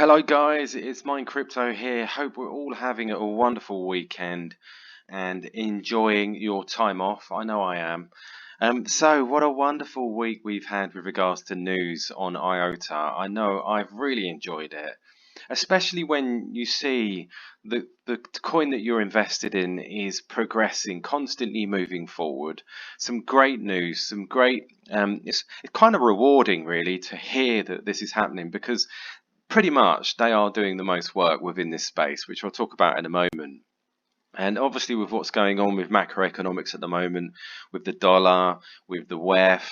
Hello guys, it's Mind Crypto here. Hope we're all having a wonderful weekend and enjoying your time off. I know I am. So what a wonderful week we've had with regards to news on IOTA. I know I've really enjoyed it, especially when you see the coin that you're invested in is progressing, constantly moving forward. Some great news, some great. It's kind of rewarding really to hear that this is happening because pretty much they are doing the most work within this space, which I'll talk about in a moment. And obviously, with what's going on with macroeconomics at the moment, with the dollar, with the WEF,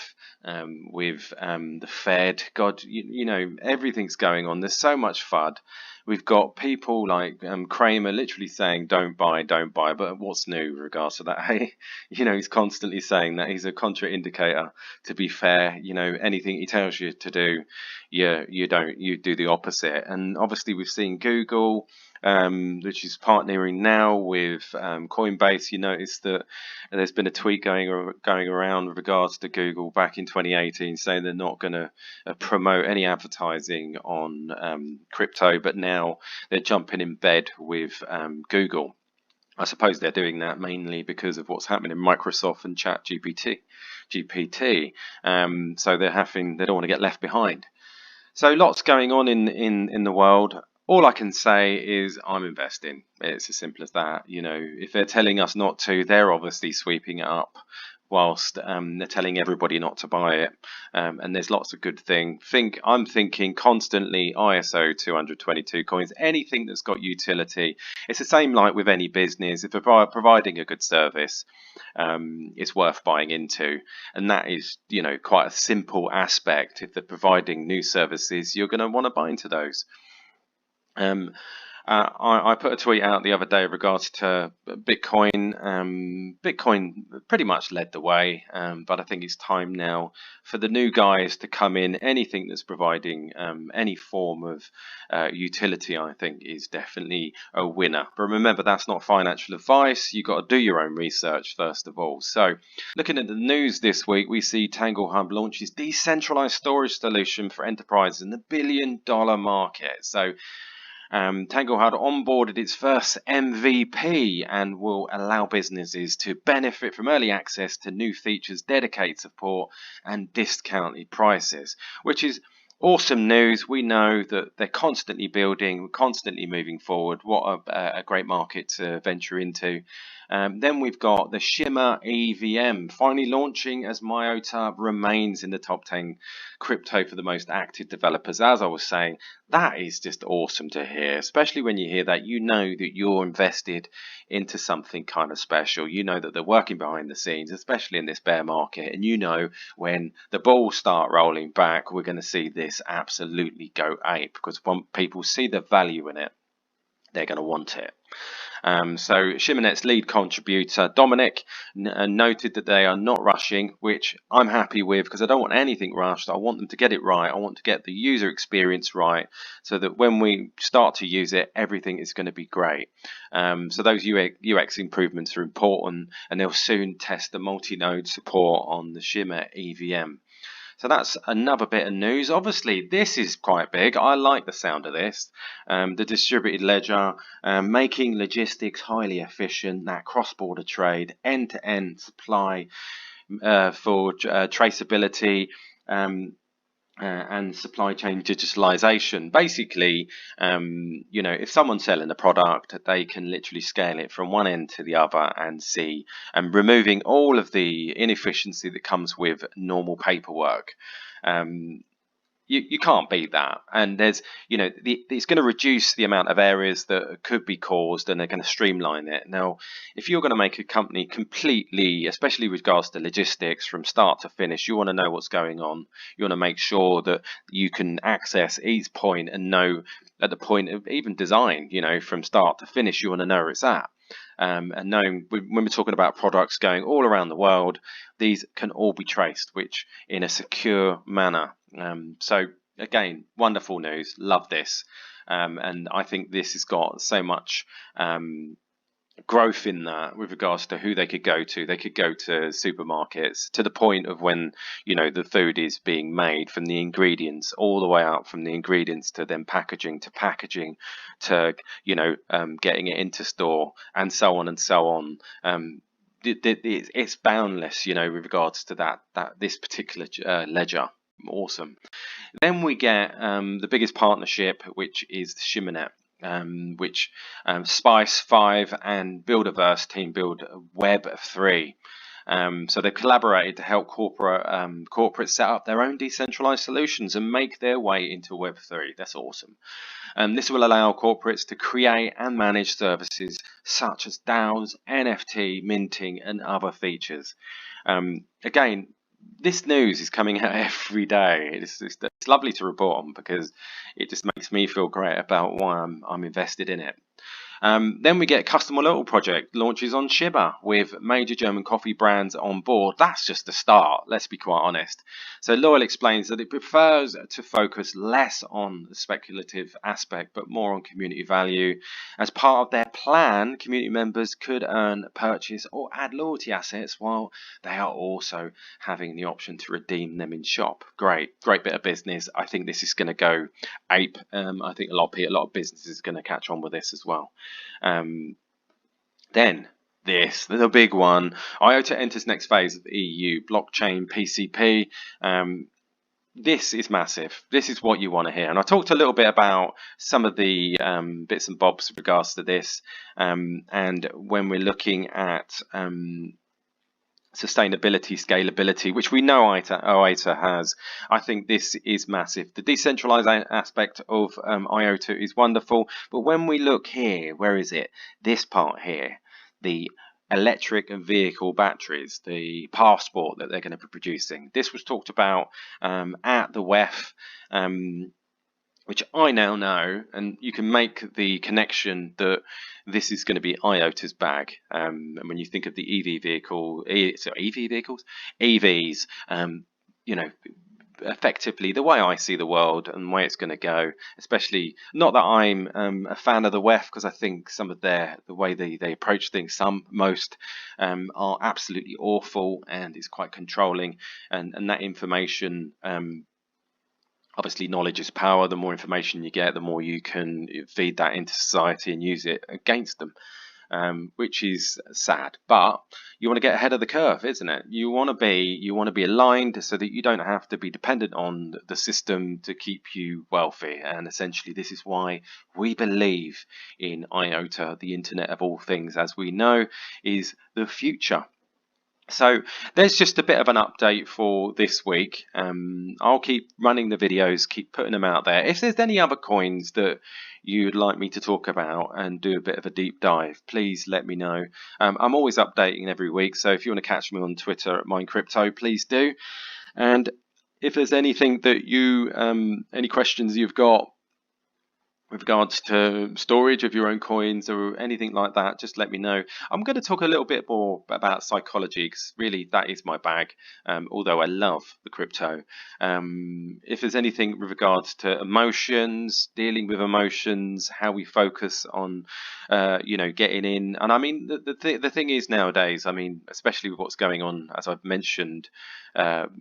with the Fed, God, you know, everything's going on. There's so much FUD. We've got people like Kramer literally saying, don't buy, don't buy. But what's new with regards to that? Hey, you know, he's constantly saying that he's a contraindicator. To be fair, you know, anything he tells you to do, you don't, you do the opposite. And obviously, we've seen Google, which is partnering now with Coinbase. You notice that there's been a tweet going around with regards to Google back in 2018 saying they're not going to promote any advertising on crypto, but now they're jumping in bed with Google. I suppose they're doing that mainly because of what's happening in Microsoft and Chat GPT. So they don't want to get left behind. So lots going on in the world. All I can say is I'm investing. It's as simple as that. You know, if they're telling us not to, they're obviously sweeping it up whilst they're telling everybody not to buy it. And there's lots of good things. I'm thinking constantly ISO 222 coins, anything that's got utility. It's the same like with any business. If they're providing a good service, it's worth buying into. And that is, you know, quite a simple aspect. If they're providing new services, you're going to want to buy into those. I put a tweet out the other day with regards to Bitcoin. Bitcoin pretty much led the way, but I think it's time now for the new guys to come in. Anything that's providing any form of utility, I think, is definitely a winner. But remember, that's not financial advice. You've got to do your own research first of all. So, looking at the news this week, we see TangleHub launches decentralized storage solution for enterprises in the billion-dollar market. So, TangleHub onboarded its first MVP and will allow businesses to benefit from early access to new features, dedicated support, and discounted prices, which is awesome news. We know that they're constantly building, constantly moving forward. What a great market to venture into. Then we've got the SHIMMER EVM finally launching as MIOTA remains in the top 10 crypto for the most active developers. As I was saying, that is just awesome to hear, especially when you hear that. You know that you're invested into something kind of special. You know that they're working behind the scenes, especially in this bear market. And you know when the balls start rolling back, we're going to see this absolutely go ape, because when people see the value in it, they're going to want it. So ShimmerNet's lead contributor Dominic noted that they are not rushing, which I'm happy with because I don't want anything rushed. I want them to get it right. I want to get the user experience right so that when we start to use it, everything is going to be great. So those UX improvements are important, and they'll soon test the multi-node support on the Shimmer EVM. So that's another bit of news. Obviously, this is quite big. I like the sound of this. The distributed ledger, making logistics highly efficient, that cross-border trade, end-to-end supply for traceability, and supply chain digitalization. Basically, you know, if someone's selling a product, they can literally scale it from one end to the other and see, and removing all of the inefficiency that comes with normal paperwork. You can't beat that, and there's, you know, it's going to reduce the amount of areas that could be caused, and they're going to streamline it. Now, if you're going to make a company completely, especially with regards to logistics from start to finish, you want to know what's going on. You want to make sure that you can access each point and know at the point of even design, you know, from start to finish, you want to know where it's at. And knowing when we're talking about products going all around the world, these can all be traced, which in a secure manner. So again, wonderful news. Love this. And I think this has got so much growth in that with regards to who they could go to. They could go to supermarkets to the point of when, the food is being made, from the ingredients all the way up from the ingredients to then packaging to getting it into store, and so on and so on. It's boundless, with regards to that this particular ledger. Awesome. Then we get the biggest partnership, which is the SHIMMER, which Spice 5 and Builderverse team build Web 3. So they've collaborated to help corporates set up their own decentralized solutions and make their way into Web 3. That's awesome. This will allow corporates to create and manage services such as DAOs, NFT, minting, and other features. Again, this news is coming out every day. It's lovely to report on because it just makes me feel great about why I'm invested in it. Then we get Customer Loyal Project launches on SHIMMER with major German coffee brands on board. That's just the start, let's be quite honest. So Loyal explains that it prefers to focus less on the speculative aspect but more on community value. As part of their plan, community members could earn, purchase or add loyalty assets while they are also having the option to redeem them in shop. Great bit of business. I think this is going to go ape. I think a lot of businesses are going to catch on with this as well. Then the big one, IOTA enters next phase of the EU blockchain PCP. This is massive. This is what you want to hear. And I talked a little bit about some of the bits and bobs with regards to this. And when we're looking at sustainability, scalability, which we know IOTA has, I think this is massive. The decentralized aspect of IOTA is wonderful, but when we look here, where is it? This part here, the electric vehicle batteries, the passport that they're going to be producing. This was talked about at the WEF, which I now know, and you can make the connection that this is going to be IOTA's bag. And when you think of the EVs, effectively the way I see the world and the way it's going to go, especially not that I'm a fan of the WEF, because I think some of the way they approach things, most are absolutely awful and is quite controlling, and that information, obviously knowledge is power. The more information you get, the more you can feed that into society and use it against them, which is sad. But you want to get ahead of the curve, isn't it? You want to be aligned so that you don't have to be dependent on the system to keep you wealthy. And essentially, this is why we believe in IOTA. The Internet of all things, as we know, is the future. So there's just a bit of an update for this week. I'll keep running the videos, keep putting them out there. If there's any other coins that you'd like me to talk about and do a bit of a deep dive, please let me know. I'm always updating every week, so if you want to catch me on Twitter at MindCrypto, please do. And if there's anything that any questions you've got with regards to storage of your own coins or anything like that, just let me know. I'm going to talk a little bit more about psychology, because really that is my bag, although I love the crypto. If there's anything with regards to emotions, dealing with emotions, how we focus on getting in. And I mean, the thing is nowadays, I mean, especially with what's going on, as I've mentioned,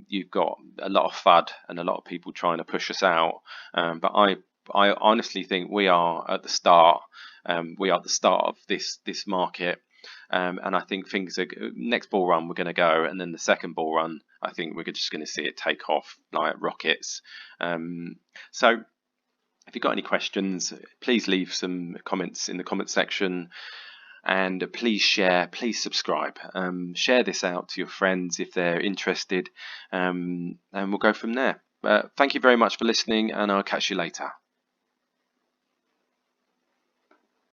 you've got a lot of FUD and a lot of people trying to push us out, but I honestly think we are at the start. We are at the start of this market, and I think things are next bull run we're going to go, and then the second bull run I think we're just going to see it take off like rockets. So if you've got any questions, please leave some comments in the comment section, and please share, please subscribe, share this out to your friends if they're interested, and we'll go from there. Thank you very much for listening, and I'll catch you later.